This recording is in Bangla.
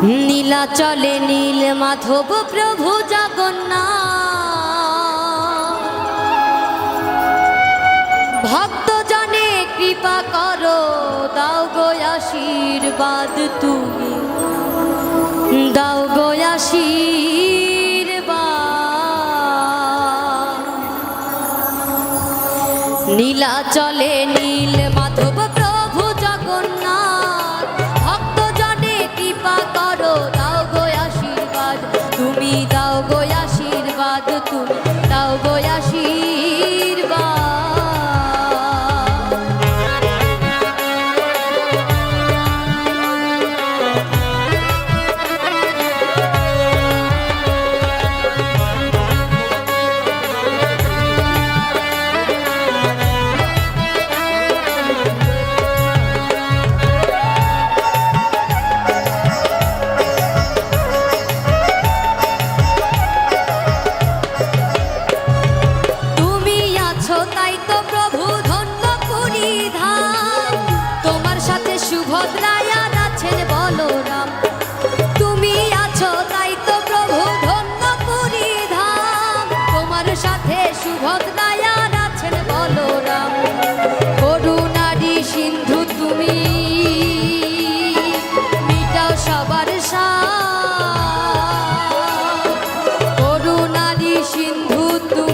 নীলাচলে নীল মাধব প্রভু জগন্নাথ, ভক্ত জনে কৃপা করো, দাও গো আশীর্বাদ, তুমি দাও গো আশীর্বাদ। নীলাচলে নীল মাধব প্রভু জগন্নাথ, ভক্ত জনে কৃপা করো, দাও গো আশীর্বাদ, তুমি দাও গো আশীর্বাদ, তুমি দাও গো আশীর্বাদ। তাই তো প্রভু